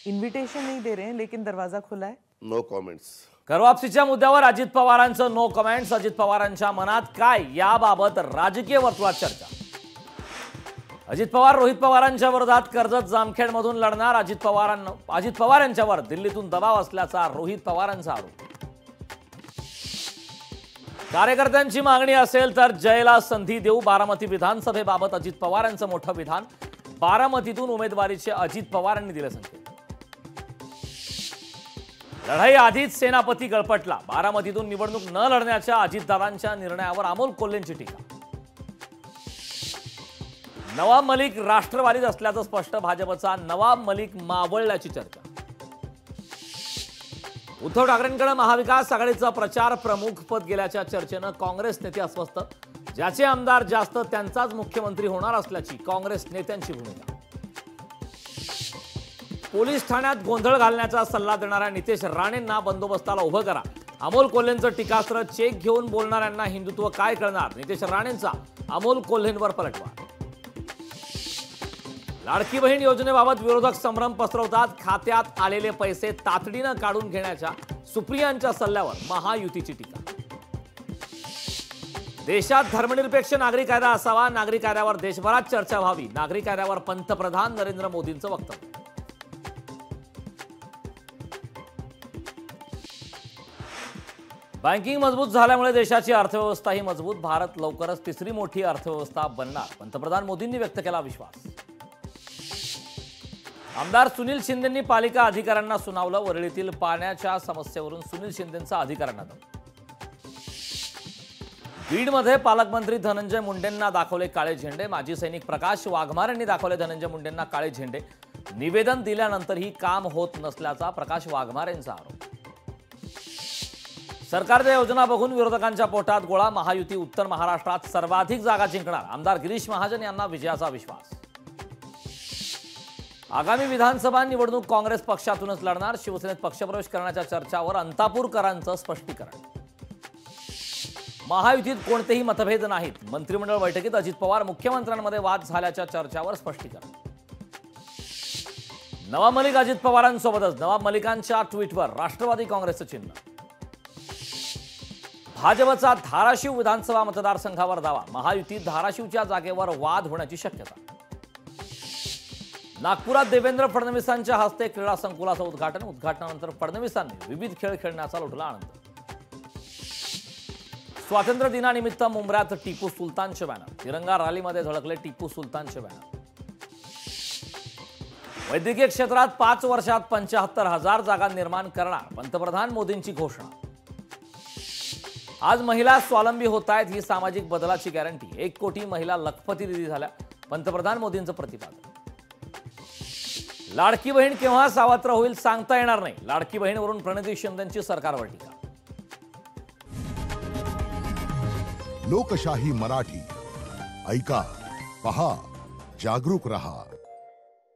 Invitation नहीं दे रहे हैं लेकिन दरवाजा खुला है। No comments. करवापसीच्या मुद्द्यावर अजित पवारांचं नो कमेंट्स। अजित पवारांच्या मनात काय याबाबत राजकीय वर्तुळात चर्चा। अजित पवार रोहित पवारांच्या विरोधात कर्जत जामखेडमधून लढणार। अजित पवार यांच्यावर दिल्लीतून दबाव असल्याचा रोहित पवारांचा आरोप। कार्यकर्त्यांची मागणी असेल तर जयला संधी देऊ। बारामती विधानसभेबाबत अजित पवारांचं मोठं विधान। बारामतीतून उमेदवारीचे अजित पवारांनी दिले संकेत। लढाई आधीच सेनापती गळपटला। बारामतीतून निवडणूक न लढण्याच्या अजितदादांच्या निर्णयावर अमोल कोल्हेंची टीका। नवाब मलिक राष्ट्रवादीत असल्याचं स्पष्ट। भाजपचा नवाब मलिक मावळल्याची चर्चा। उद्धव ठाकरेंकडे महाविकास आघाडीचा प्रचार प्रमुख पद गेल्याच्या चर्चेनं काँग्रेस नेते अस्वस्थ। ज्याचे आमदार जास्त त्यांचाच मुख्यमंत्री होणार असल्याची काँग्रेस नेत्यांची भूमिका। पोलीस ठाण्यात गोंधळ घालण्याचा सल्ला देणाऱ्या नितेश राणेंना बंदोबस्ताला उभं करा। अमोल कोल्हेंचं टीकास्त्र। चेक घेऊन बोलणाऱ्यांना हिंदुत्व काय कळणार। नितेश राणेंचा अमोल कोल्हेंवर पलटवार। लाडकी बहीण योजनेबाबत विरोधक संभ्रम पसरवतात। खात्यात आलेले पैसे तातडीनं काढून घेण्याच्या सुप्रियांच्या सल्ल्यावर महायुतीची टीका। देशात धर्मनिरपेक्ष नागरिक कायदा असावा। नागरिक कायद्यावर देशभरात चर्चा व्हावी। नागरिक कायद्यावर पंतप्रधान नरेंद्र मोदींचं वक्तव्य। बँकिंग मजबूत झाल्यामुळे देशाची अर्थव्यवस्थाही मजबूत। भारत लवकरच तिसरी मोठी अर्थव्यवस्था बनणार। पंतप्रधान मोदींनी व्यक्त केला विश्वास। आमदार सुनील शिंदेंनी पालिका अधिकाऱ्यांना सुनावलं। वरळीतील पाण्याच्या समस्येवरून सुनील शिंदेंचा अधिकाऱ्यांना दौरा। बीडमध्ये पालकमंत्री धनंजय मुंडेंना दाखवले काळे झेंडे। माजी सैनिक प्रकाश वाघमारेंनी दाखवले धनंजय मुंडेंना काळे झेंडे। निवेदन दिल्यानंतरही काम होत नसल्याचा प्रकाश वाघमारेंचा आरोप। सरकारच्या योजना बघून विरोधकांच्या पोटात गोळा। महायुती उत्तर महाराष्ट्रात सर्वाधिक जागा जिंकणार। आमदार गिरीश महाजन यांना विजयाचा विश्वास। आगामी विधानसभा निवडणूक काँग्रेस पक्षातूनच लढणार। शिवसेनेत पक्षप्रवेश करण्याच्या चर्चावर अंतापूरकरांचं स्पष्टीकरण। महायुतीत कोणतेही मतभेद नाहीत। मंत्रिमंडळ बैठकीत अजित पवार मुख्यमंत्र्यांमध्ये वाद झाल्याच्या चर्चावर स्पष्टीकरण। नवाब मलिक अजित पवारांसोबतच। नवाब मलिकांच्या ट्विटवर राष्ट्रवादी काँग्रेसचं चिन्ह। भाजपचा धाराशिव विधानसभा मतदारसंघावर दावा। महायुतीत धाराशिवच्या जागेवर वाद होण्याची शक्यता। नागपुरात देवेंद्र फडणवीसांच्या हस्ते क्रीडा संकुलाचं उद्घाटन। उद्घाटनानंतर फडणवीसांनी विविध खेळ खेळण्याचा लुटला आनंद। स्वातंत्र्य दिनानिमित्त मुंबऱ्यात टिपू सुलतानचे बॅनर। तिरंगा रॅलीमध्ये झळकले टिपू सुलतानचे बॅनर। वैद्यकीय क्षेत्रात 5 वर्षात 75,000 जागा निर्माण करणार। पंतप्रधान मोदींची घोषणा। आज महिला स्वावलंबी होत आहेत ही सामाजिक बदलाची गॅरंटी। 1 कोटी महिला लखपती दिदी झाल्या। पंतप्रधान मोदींचं प्रतिपादन। लाडकी बहीण केव्हा सावत्र होईल सांगता येणार नाही। लाडकी बहीणवरून प्रणिती शिंदेंची सरकारवर टीका। लोकशाही मराठी ऐका, पहा, जागरूक रहा।